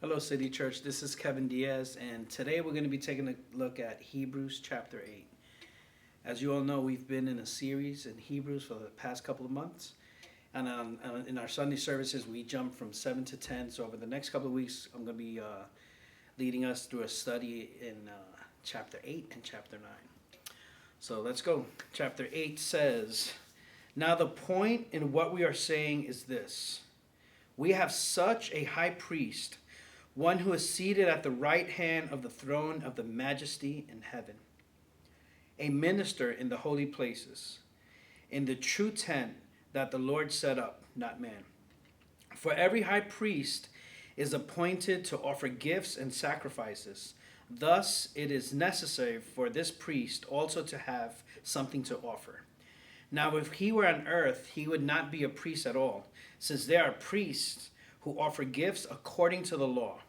Hello, City Church. This is Kevin Diaz, and today we're going to be taking a look at Hebrews chapter 8. As you all know, we've been in a series in Hebrews for the past couple of months, and in our Sunday services, we jump from 7 to 10. So, over the next couple of weeks, I'm going to be leading us through a study in chapter 8 and chapter 9. So, let's go. Chapter 8 says, "Now, the point in what we are saying is this: we have such a high priest, one who is seated at the right hand of the throne of the majesty in heaven, a minister in the holy places, in the true tent that the Lord set up, not man. For every high priest is appointed to offer gifts and sacrifices. Thus it is necessary for this priest also to have something to offer. Now, if he were on earth, he would not be a priest at all, since there are priests who offer gifts according to the law.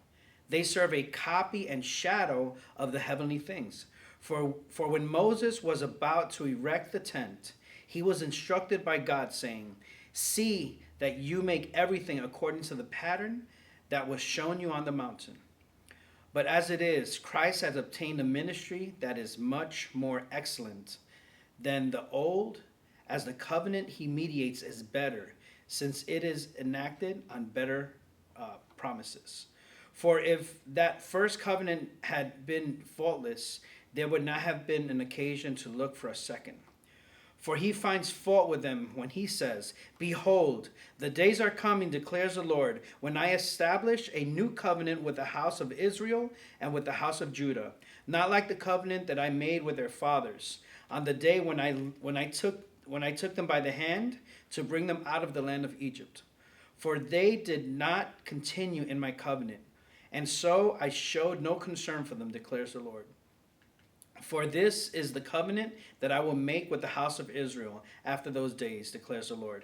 They serve a copy and shadow of the heavenly things. For when Moses was about to erect the tent, he was instructed by God, saying, 'See that you make everything according to the pattern that was shown you on the mountain.' But as it is, Christ has obtained a ministry that is much more excellent than the old, as the covenant he mediates is better, since it is enacted on better promises. For if that first covenant had been faultless, there would not have been an occasion to look for a second. For he finds fault with them when he says, 'Behold, the days are coming, declares the Lord, when I establish a new covenant with the house of Israel and with the house of Judah, not like the covenant that I made with their fathers, on the day when I took them by the hand to bring them out of the land of Egypt. For they did not continue in my covenant, and so I showed no concern for them, declares the Lord. For this is the covenant that I will make with the house of Israel after those days, declares the Lord.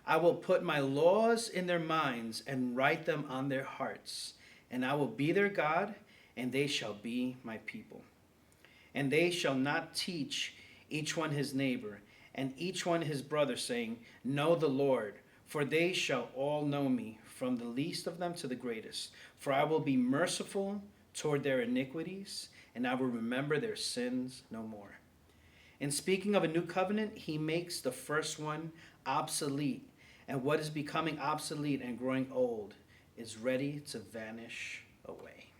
I will put my laws in their minds and write them on their hearts, and I will be their God, and they shall be my people. And they shall not teach each one his neighbor, and each one his brother, saying, Know the Lord, for they shall all know me, from the least of them to the greatest. For I will be merciful toward their iniquities, and I will remember their sins no more.' In speaking of a new covenant, he makes the first one obsolete, and what is becoming obsolete and growing old is ready to vanish away."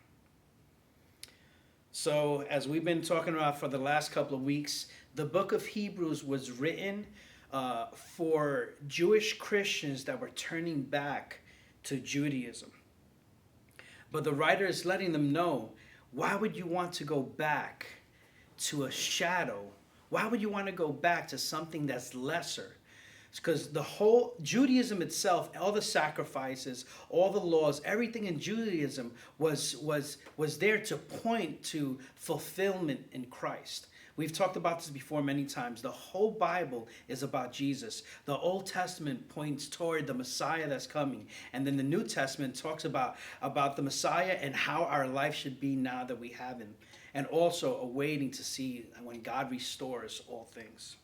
So, as we've been talking about for the last couple of weeks, the book of Hebrews was written for Jewish Christians that were turning back to Judaism. But the writer is letting them know, why would you want to go back to a shadow? Why would you want to go back to something that's lesser? Because the whole Judaism itself, all the sacrifices, all the laws, everything in Judaism was there to point to fulfillment in Christ. We've talked about this before many times. The whole Bible is about Jesus. The Old Testament points toward the Messiah that's coming. And then the New Testament talks about the Messiah and how our life should be now that we have him. And also awaiting to see when God restores all things.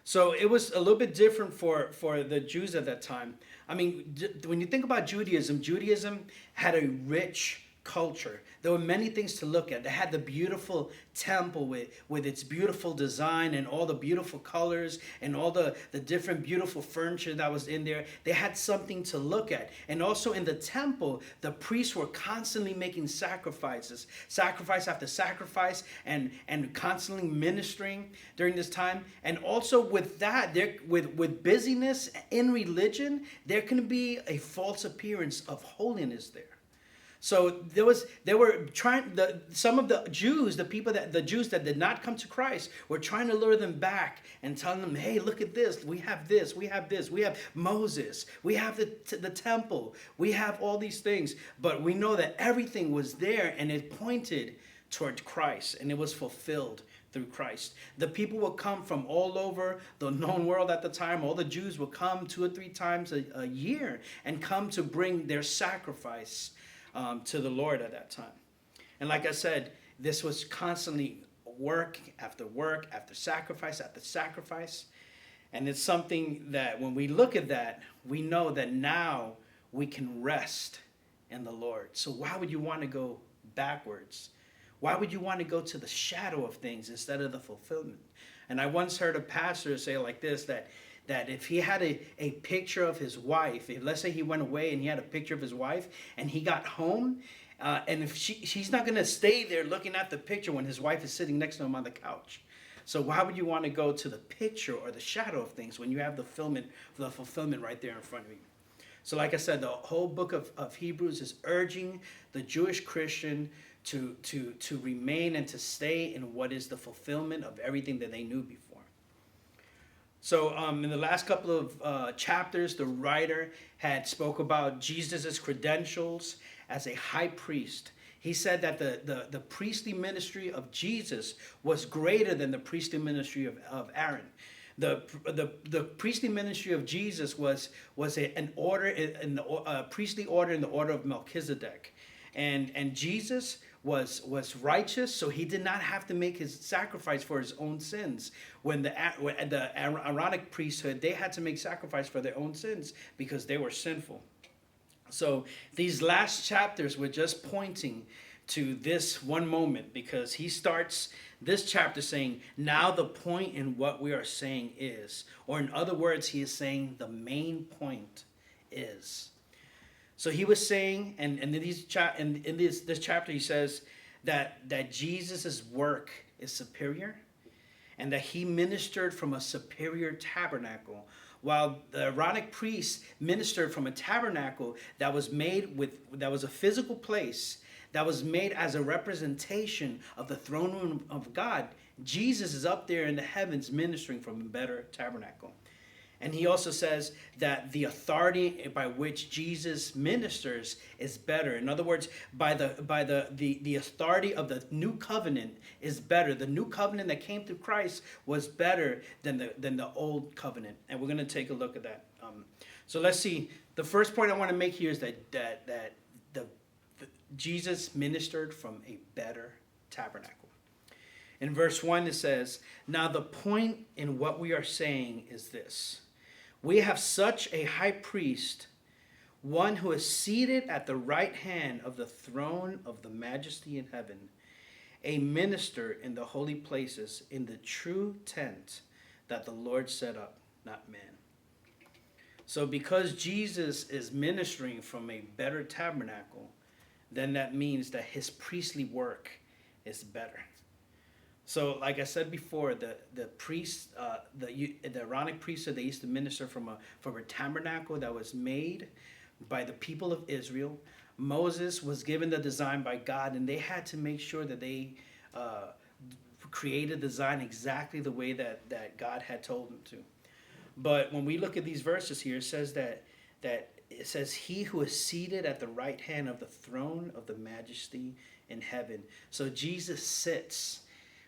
So it was a little bit different for the Jews at that time. I mean, when you think about Judaism, Judaism had a rich culture. There were many things to look at. They had the beautiful temple with its beautiful design and all the beautiful colors and all the different beautiful furniture that was in there. They had something to look at. And also in the temple, the priests were constantly making sacrifice after sacrifice, and constantly ministering during this time. And also with that, with busyness in religion, there can be a false appearance of holiness there. So some of the Jews, the Jews that did not come to Christ, were trying to lure them back and telling them, hey, look at this, we have this, we have this, we have Moses, we have the temple, we have all these things. But we know that everything was there and it pointed toward Christ, and it was fulfilled through Christ. The people would come from all over the known world at the time. All the Jews would come 2 or 3 times a year and come to bring their sacrifice to the Lord at that time. And like I said, this was constantly work after sacrifice after sacrifice. And it's something that when we look at that, we know that now we can rest in the Lord. So why would you want to go backwards? Why would you want to go to the shadow of things instead of the fulfillment? And I once heard a pastor say like this, that if he had a picture of his wife, if, let's say he went away and he had a picture of his wife and he got home, and if she's not going to stay there looking at the picture when his wife is sitting next to him on the couch. So why would you want to go to the picture or the shadow of things when you have the fulfillment right there in front of you? So like I said, the whole book of Hebrews is urging the Jewish Christian to remain and to stay in what is the fulfillment of everything that they knew before. So in the last couple of chapters, the writer had spoke about Jesus' credentials as a high priest. He said that the priestly ministry of Jesus was greater than the priestly ministry of Aaron. The priestly ministry of Jesus was an order in the priestly order in the order of Melchizedek, and Jesus was righteous, so he did not have to make his sacrifice for his own sins. When the Aaronic priesthood, they had to make sacrifice for their own sins because they were sinful. So these last chapters were just pointing to this one moment, because he starts this chapter saying, now the point in what we are saying is, or in other words, he is saying the main point is. So he was saying, and in this chapter he says that Jesus' work is superior, and that he ministered from a superior tabernacle, while the Aaronic priests ministered from a tabernacle that was a physical place that was made as a representation of the throne room of God. Jesus is up there in the heavens ministering from a better tabernacle. And he also says that the authority by which Jesus ministers is better. In other words, by the authority of the new covenant is better. The new covenant that came through Christ was better than the old covenant. And we're going to take a look at that. So let's see. The first point I want to make here is that Jesus ministered from a better tabernacle. In verse 1 it says, now the point in what we are saying is this: we have such a high priest, one who is seated at the right hand of the throne of the majesty in heaven, a minister in the holy places, in the true tent that the Lord set up, not man. So because Jesus is ministering from a better tabernacle, then that means that his priestly work is better. So, like I said before, the priests, the Aaronic priesthood, they used to minister from a tabernacle that was made by the people of Israel. Moses was given the design by God, and they had to make sure that they created the design exactly the way that God had told them to. But when we look at these verses here, it says that it says, he who is seated at the right hand of the throne of the majesty in heaven. So Jesus sits,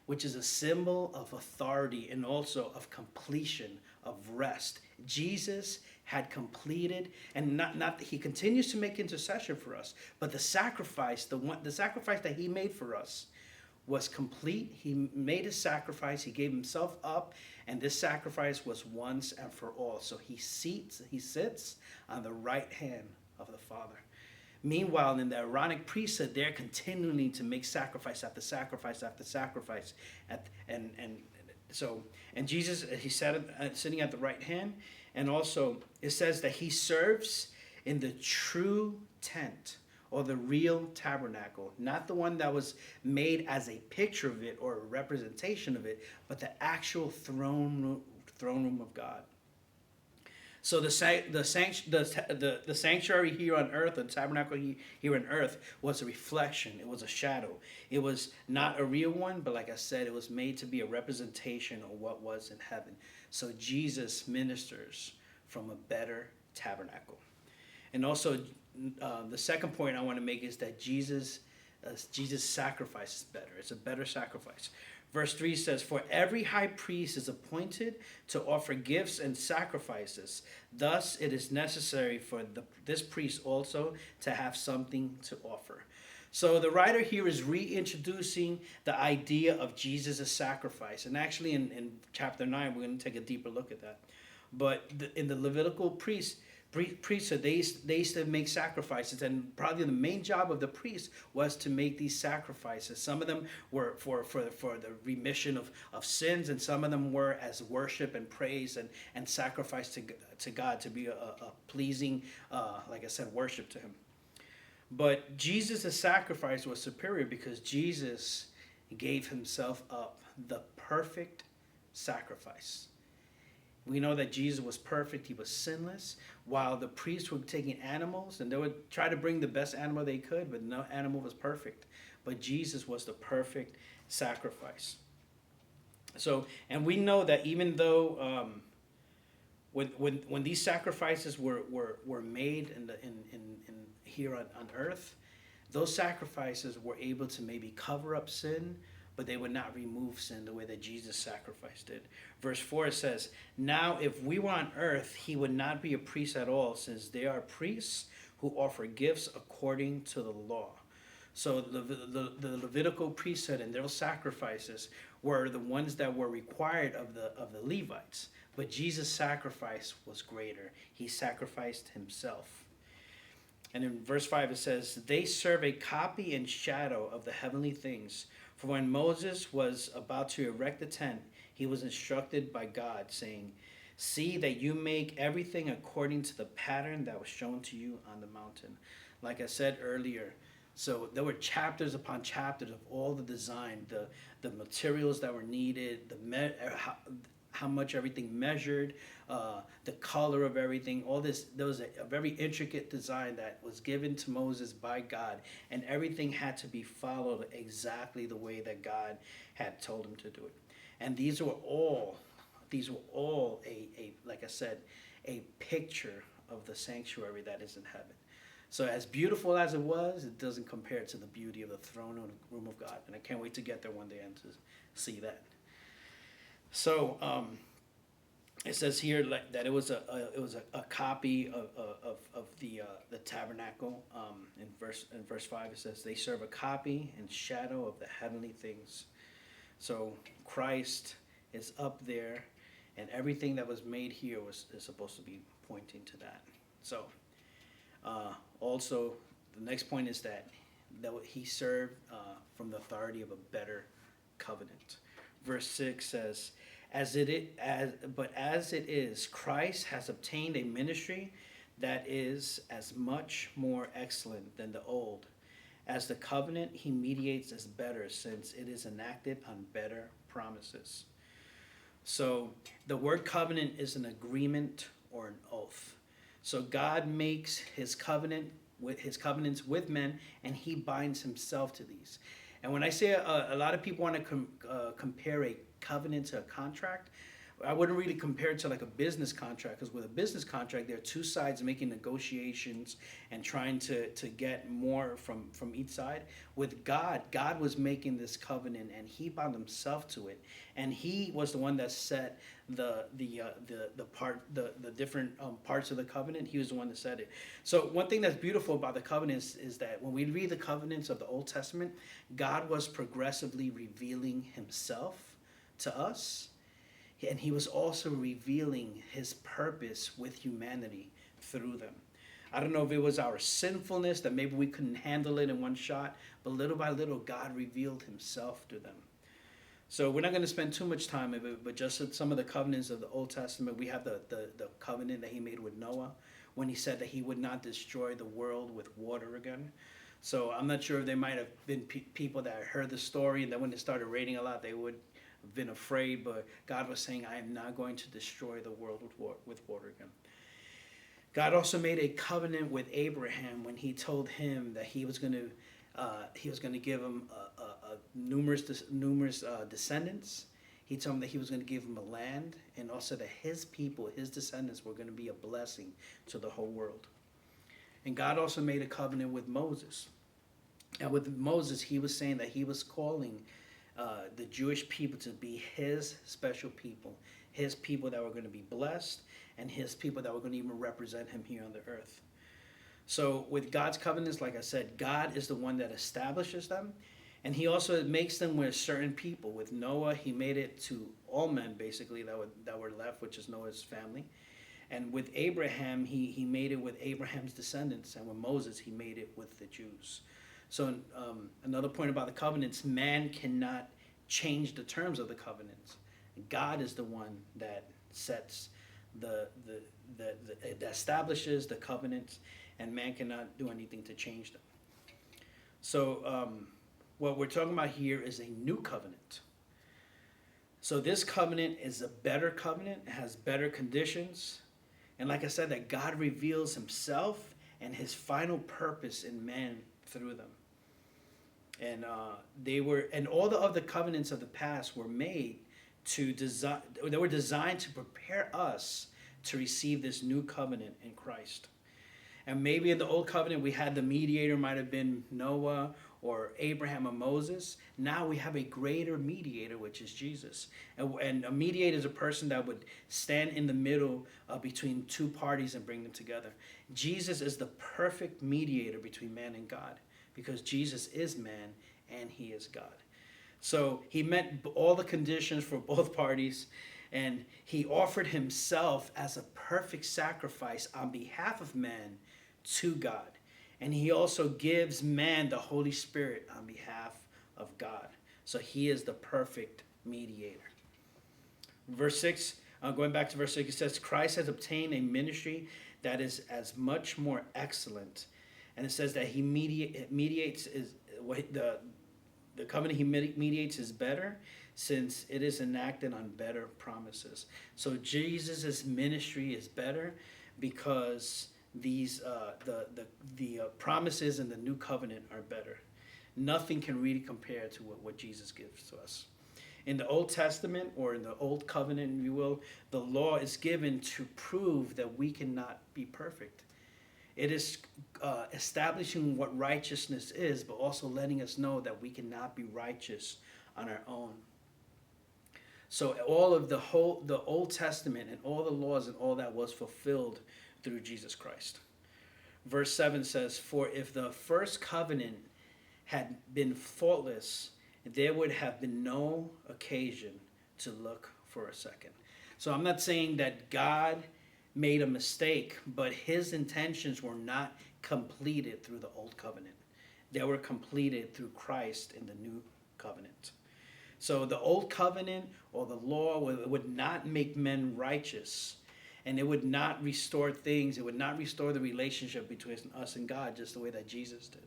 which is a symbol of authority and also of completion, of rest. Jesus had completed, and not he continues to make intercession for us, but the sacrifice that he made for us was complete. He made his sacrifice, he gave himself up, and this sacrifice was once and for all. So he sits on the right hand of the Father. Meanwhile, in the Aaronic priesthood, they're continuing to make sacrifice after sacrifice after sacrifice. And Jesus, he sat sitting at the right hand. And also, it says that he serves in the true tent, or the real tabernacle. Not the one that was made as a picture of it or a representation of it, but the actual throne room of God. So the sanctuary here on earth, the tabernacle here on earth, was a reflection. It was a shadow. It was not a real one, but like I said, it was made to be a representation of what was in heaven. So Jesus ministers from a better tabernacle. And also, the second point I want to make is that Jesus' sacrifice is better. It's a better sacrifice. Verse 3 says, for every high priest is appointed to offer gifts and sacrifices. Thus it is necessary for this priest also to have something to offer. So the writer here is reintroducing the idea of Jesus' sacrifice. And actually in chapter 9, we're going to take a deeper look at that. But in the Levitical priesthood, they used to make sacrifices, and probably the main job of the priest was to make these sacrifices. Some of them were for the remission of sins, and some of them were as worship and praise and sacrifice to God, to be a pleasing, like I said, worship to him. But Jesus' sacrifice was superior because Jesus gave himself up, the perfect sacrifice. We know that Jesus was perfect. He was sinless. While the priests were taking animals, and they would try to bring the best animal they could, but no animal was perfect. But Jesus was the perfect sacrifice. So, and we know that even though when these sacrifices were made in here on earth, those sacrifices were able to maybe cover up sin, but they would not remove sin the way that Jesus sacrificed it. Verse 4 says, "Now if we were on earth, he would not be a priest at all, since they are priests who offer gifts according to the law." So the Levitical priesthood and their sacrifices were the ones that were required of the Levites. But Jesus' sacrifice was greater. He sacrificed himself. And in verse 5 it says, "They serve a copy and shadow of the heavenly things. For when Moses was about to erect the tent, he was instructed by God, saying, 'See that you make everything according to the pattern that was shown to you on the mountain.'" Like I said earlier, so there were chapters upon chapters of all the design, the materials that were needed, how much everything measured, the color of everything, all this. There was a very intricate design that was given to Moses by God, and everything had to be followed exactly the way that God had told him to do it. And these were all a like I said, a picture of the sanctuary that is in heaven. So as beautiful as it was, it doesn't compare to the beauty of the throne room of God. And I can't wait to get there one day and to see that. So it says here that it was a copy of the tabernacle. In verse 5 it says, "They serve a copy and shadow of the heavenly things." So Christ is up there, and everything that was made here is supposed to be pointing to that. So also the next point is that he served from the authority of a better covenant. Verse 6 says, But as it is, Christ has obtained a ministry that is as much more excellent than the old. As the covenant he mediates is better, since it is enacted on better promises." So the word covenant is an agreement or an oath. So God makes his covenants with men, and he binds himself to these. And when I say a lot of people want to compare a covenant to a contract, I wouldn't really compare it to like a business contract, because with a business contract, there are two sides making negotiations and trying to get more from each side. With God, God was making this covenant, and he bound himself to it, and he was the one that set the different parts of the covenant. He was the one that said it. So one thing that's beautiful about the covenants is that when we read the covenants of the Old Testament, God was progressively revealing himself to us. And he was also revealing his purpose with humanity through them. I don't know if it was our sinfulness that maybe we couldn't handle it in one shot, but little by little, God revealed himself to them. So we're not going to spend too much time of it, but just some of the covenants of the Old Testament. We have the covenant that he made with Noah when he said that he would not destroy the world with water again. So I'm not sure if there might have been people that heard the story, and then when they started reading a lot, they would been afraid, but God was saying, "I am not going to destroy the world with water again." God also made a covenant with Abraham when he told him that he was going to give him numerous descendants. He told him that he was going to give him a land, and also that his people, his descendants, were going to be a blessing to the whole world. And God also made a covenant with Moses. And with Moses, he was saying that he was calling the Jewish people to be his special people, his people that were going to be blessed, and his people that were going to even represent him here on the earth. So with God's covenants, like I said, God is the one that establishes them, and he also makes them with certain people. With Noah, he made it to all men, basically, that were left, which is Noah's family. And with Abraham, he made it with Abraham's descendants. And with Moses, he made it with the Jews. So another point about the covenants, man cannot change the terms of the covenants. God is the one that sets that establishes the covenants, and man cannot do anything to change them. So what we're talking about here is a new covenant. So this covenant is a better covenant. It has better conditions. And like I said, that God reveals himself and his final purpose in man through them. And all the other covenants of the past were made they were designed to prepare us to receive this new covenant in Christ. And maybe in the old covenant we had the mediator might have been Noah or Abraham or Moses. Now we have a greater mediator, which is Jesus. And a mediator is a person that would stand in the middle between two parties and bring them together. Jesus is the perfect mediator between man and God, because Jesus is man and he is God. So he met all the conditions for both parties, and he offered himself as a perfect sacrifice on behalf of man to God. And he also gives man the Holy Spirit on behalf of God. So he is the perfect mediator. Verse 6, going back to verse 6, it says, Christ has obtained a ministry that is as much more excellent. And it says that he mediates the covenant he mediates is better, since it is enacted on better promises. So Jesus' ministry is better because these the promises in the new covenant are better. Nothing can really compare to what Jesus gives to us. In the Old Testament, or in the Old Covenant, if you will, the law is given to prove that we cannot be perfect. It is establishing what righteousness is, but also letting us know that we cannot be righteous on our own. So all of the Old Testament and all the laws and all that was fulfilled through Jesus Christ. Verse 7 says, For if the first covenant had been faultless, there would have been no occasion to look for a second. So I'm not saying that God made a mistake, but his intentions were not completed through the old covenant. They were completed through Christ in the new covenant. So the old covenant or the law would not make men righteous, and it would not restore things. It would not restore the relationship between us and God just the way that Jesus did.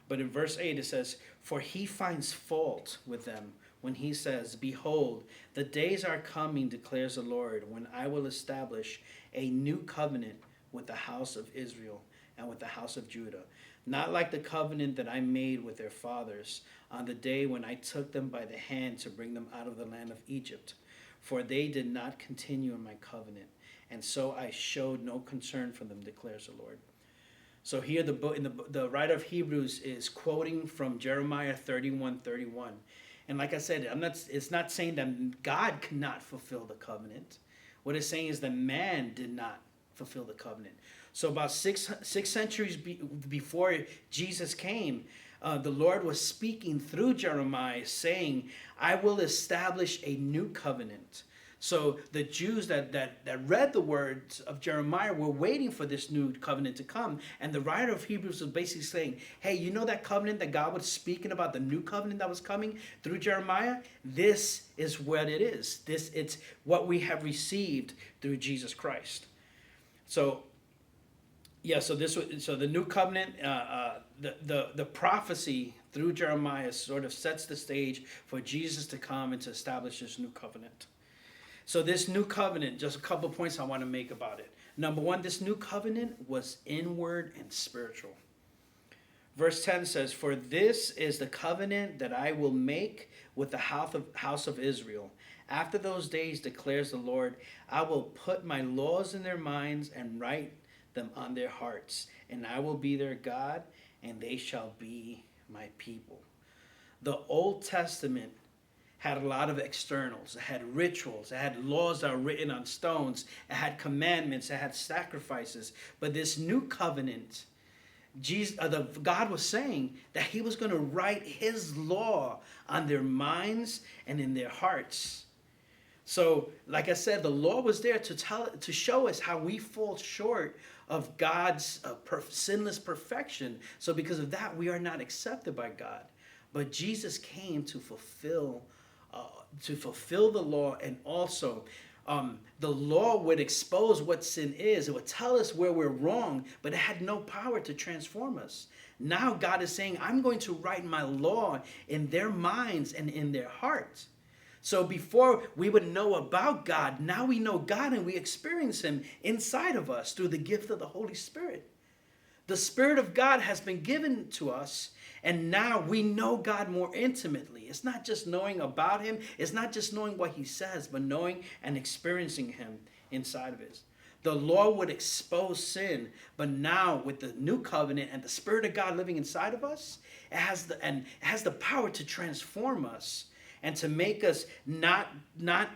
But in verse 8 it says, For he finds fault with them when he says, Behold, the days are coming, declares the Lord, when I will establish a new covenant with the house of Israel and with the house of Judah, not like the covenant that I made with their fathers on the day when I took them by the hand to bring them out of the land of Egypt. For they did not continue in my covenant, and so I showed no concern for them, declares the Lord. So here the writer of Hebrews is quoting from Jeremiah 31:31. And like I said, it's not saying that God could not fulfill the covenant. What it's saying is that man did not fulfill the covenant. So about six centuries before Jesus came, the Lord was speaking through Jeremiah saying, I will establish a new covenant. So the Jews that read the words of Jeremiah were waiting for this new covenant to come. And the writer of Hebrews was basically saying, hey, you know that covenant that God was speaking about, the new covenant that was coming through Jeremiah? This is what it is. It's what we have received through Jesus Christ. So the new covenant, the prophecy through Jeremiah sort of sets the stage for Jesus to come and to establish this new covenant. So this new covenant, just a couple of points I want to make about it. Number one, this new covenant was inward and spiritual. Verse 10 says, For this is the covenant that I will make with the house of Israel. After those days, declares the Lord, I will put my laws in their minds and write them on their hearts. And I will be their God, and they shall be my people. The Old Testament had a lot of externals. It had rituals. It had laws that were written on stones. It had commandments. It had sacrifices. But this new covenant, God was saying that he was going to write his law on their minds and in their hearts. So, like I said, the law was there to show us how we fall short of God's sinless perfection. So, because of that, we are not accepted by God. But Jesus came to fulfill the law, and also the law would expose what sin is. It would tell us where we're wrong, but it had no power to transform us. Now God is saying, I'm going to write my law in their minds and in their hearts. So before we would know about God, now we know God and we experience him inside of us through the gift of the Holy Spirit. The Spirit of God has been given to us, and now we know God more intimately. It's not just knowing about him. It's not just knowing what he says, but knowing and experiencing him inside of us. The law would expose sin, but now with the new covenant and the Spirit of God living inside of us, it has the power to transform us and to make us not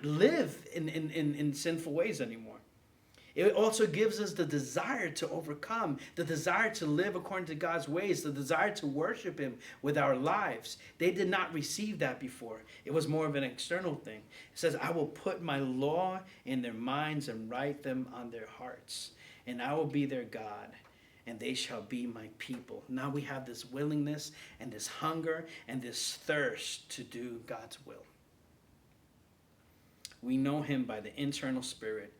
live in sinful ways anymore. It also gives us the desire to overcome, the desire to live according to God's ways, the desire to worship him with our lives. They did not receive that before. It was more of an external thing. It says, I will put my law in their minds and write them on their hearts, and I will be their God, and they shall be my people. Now we have this willingness and this hunger and this thirst to do God's will. We know him by the internal Spirit.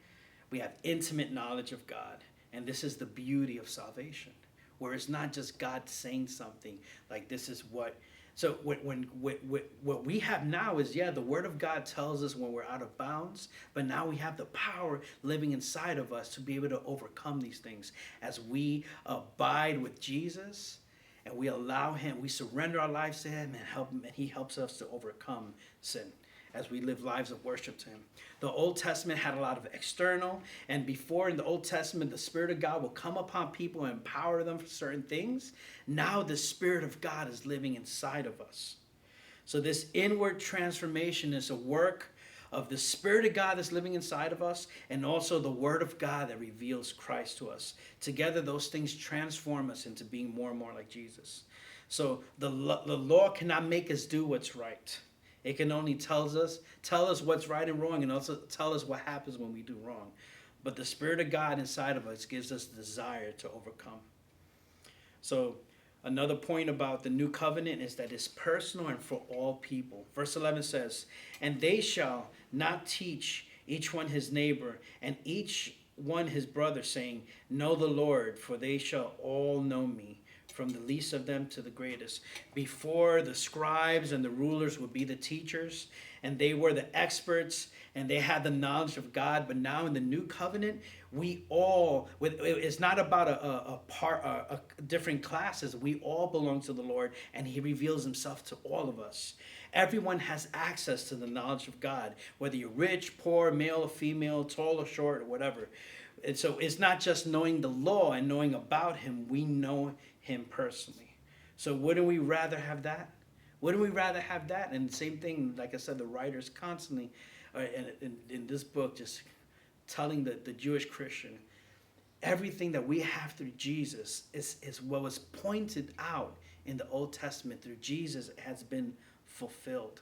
We have intimate knowledge of God, and this is the beauty of salvation, where it's not just God saying something like this is what. So what we have now is, the Word of God tells us when we're out of bounds, but now we have the power living inside of us to be able to overcome these things as we abide with Jesus and we allow him, we surrender our lives to him and he helps us to overcome sin as we live lives of worship to him. The Old Testament had a lot of external, and before in the Old Testament, the Spirit of God will come upon people and empower them for certain things. Now the Spirit of God is living inside of us. So this inward transformation is a work of the Spirit of God that's living inside of us, and also the Word of God that reveals Christ to us. Together, those things transform us into being more and more like Jesus. So the law cannot make us do what's right. It can only tell us what's right and wrong, and also tell us what happens when we do wrong. But the Spirit of God inside of us gives us the desire to overcome. So another point about the new covenant is that it's personal and for all people. Verse 11 says, and they shall not teach each one his neighbor and each one his brother, saying, know the Lord, for they shall all know me, from the least of them to the greatest. Before, the scribes and the rulers would be the teachers, and they were the experts, and they had the knowledge of God. But now in the new covenant, we all, it's not about a different classes. We all belong to the Lord, and he reveals himself to all of us. Everyone has access to the knowledge of God, whether you're rich, poor, male or female, tall or short, or whatever. And so it's not just knowing the law and knowing about him. We know him personally. So wouldn't we rather have that? Wouldn't we rather have that? And the same thing, like I said, the writers constantly in this book just telling the Jewish Christian, everything that we have through Jesus is what was pointed out in the Old Testament through Jesus has been fulfilled.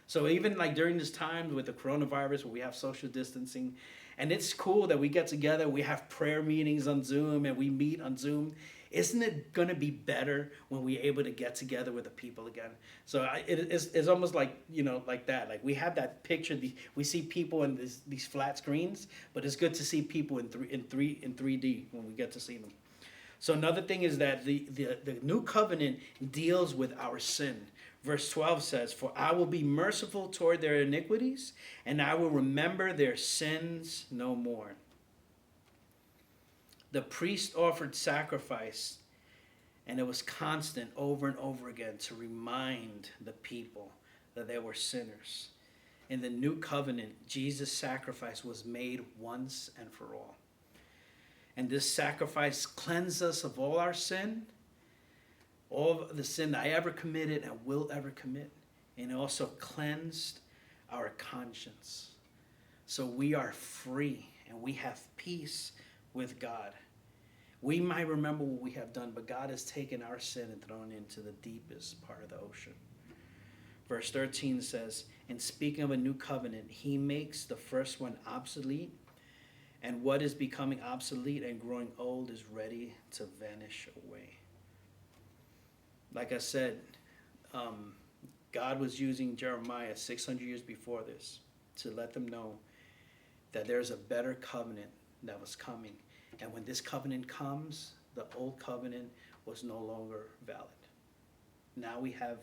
So even like during this time with the coronavirus where we have social distancing, and it's cool that we get together, we have prayer meetings on Zoom and we meet on Zoom. Isn't it going to be better when we're able to get together with the people again? So it's almost like, like that. Like we have that picture, we see people in these flat screens, but it's good to see people in 3D when we get to see them. So another thing is that the new covenant deals with our sin. Verse 12 says, for I will be merciful toward their iniquities, and I will remember their sins no more. The priest offered sacrifice, and it was constant over and over again to remind the people that they were sinners. In the new covenant, Jesus' sacrifice was made once and for all. And this sacrifice cleansed us of all our sin, all of the sin that I ever committed and will ever commit. And it also cleansed our conscience. So we are free and we have peace with God. We might remember what we have done, but God has taken our sin and thrown it into the deepest part of the ocean. Verse 13 says, "In speaking of a new covenant, he makes the first one obsolete, and what is becoming obsolete and growing old is ready to vanish away." Like I said, God was using Jeremiah 600 years before this to let them know that there's a better covenant that was coming. And when this covenant comes, the old covenant was no longer valid. Now we have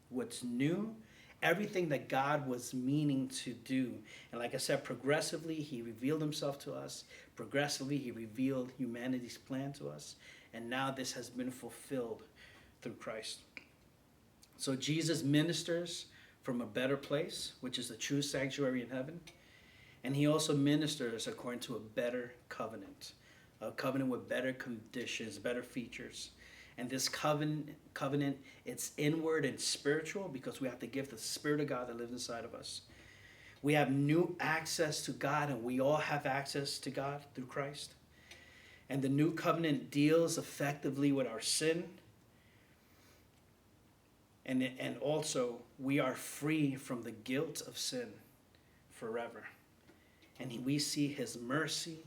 what's new, everything that God was meaning to do. And like I said, progressively, he revealed himself to us. Progressively, he revealed humanity's plan to us. And now this has been fulfilled through Christ. So Jesus ministers from a better place, which is the true sanctuary in heaven. And he also ministers according to a better covenant, a covenant with better conditions, better features. And this covenant, it's inward and spiritual because we have to give the Spirit of God that lives inside of us. We have new access to God, and we all have access to God through Christ. And the new covenant deals effectively with our sin. And also, we are free from the guilt of sin forever. And we see his mercy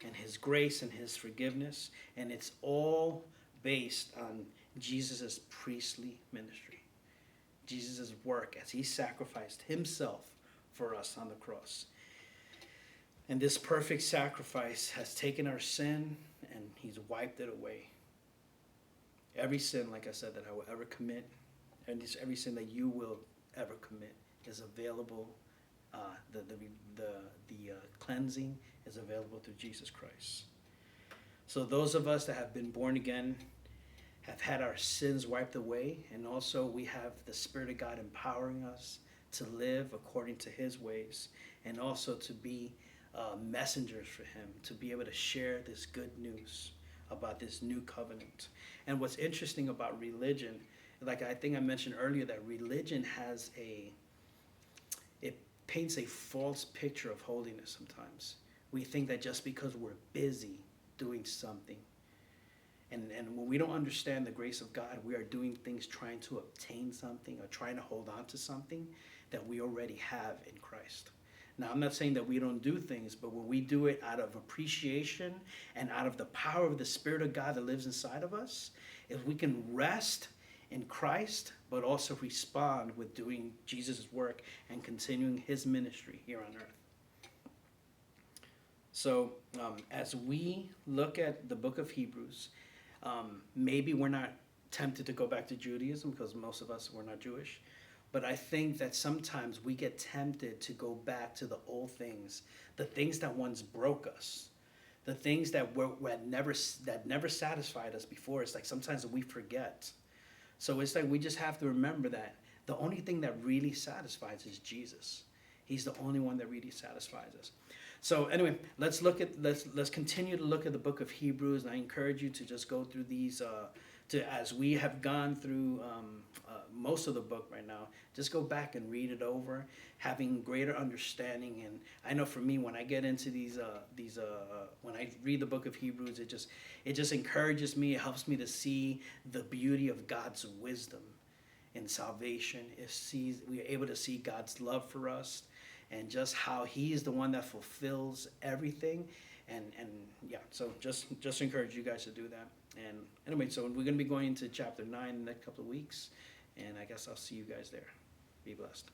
and his grace and his forgiveness. And it's all based on Jesus' priestly ministry. Jesus' work as he sacrificed himself for us on the cross. And this perfect sacrifice has taken our sin and he's wiped it away. Every sin, like I said, that I will ever commit, and every sin that you will ever commit is available. The cleansing is available through Jesus Christ. So those of us that have been born again have had our sins wiped away, and also we have the Spirit of God empowering us to live according to his ways, and also to be messengers for him, to be able to share this good news about this new covenant. And what's interesting about religion, like I think I mentioned earlier, that religion it paints a false picture of holiness sometimes. We think that just because we're busy doing something, and when we don't understand the grace of God, we are doing things trying to obtain something or trying to hold on to something that we already have in Christ. Now, I'm not saying that we don't do things, but when we do it out of appreciation and out of the power of the Spirit of God that lives inside of us, if we can rest in Christ, but also respond with doing Jesus' work and continuing his ministry here on earth. So as we look at the book of Hebrews, maybe we're not tempted to go back to Judaism because most of us were not Jewish. But I think that sometimes we get tempted to go back to the old things, the things that once broke us, the things that never satisfied us before. It's like sometimes we forget. So it's like we just have to remember that the only thing that really satisfies is Jesus. He's the only one that really satisfies us. So anyway, let's continue to look at the book of Hebrews, and I encourage you to just go through these as we have gone through most of the book right now. Just go back and read it over, having greater understanding. And I know for me, when I get into when I read the book of Hebrews, it just encourages me. It helps me to see the beauty of God's wisdom in salvation. We're able to see God's love for us, and just how he is the one that fulfills everything. And yeah, so just encourage you guys to do that. And anyway, so we're going to be going into chapter 9 in the next couple of weeks, and I guess I'll see you guys there. Be blessed.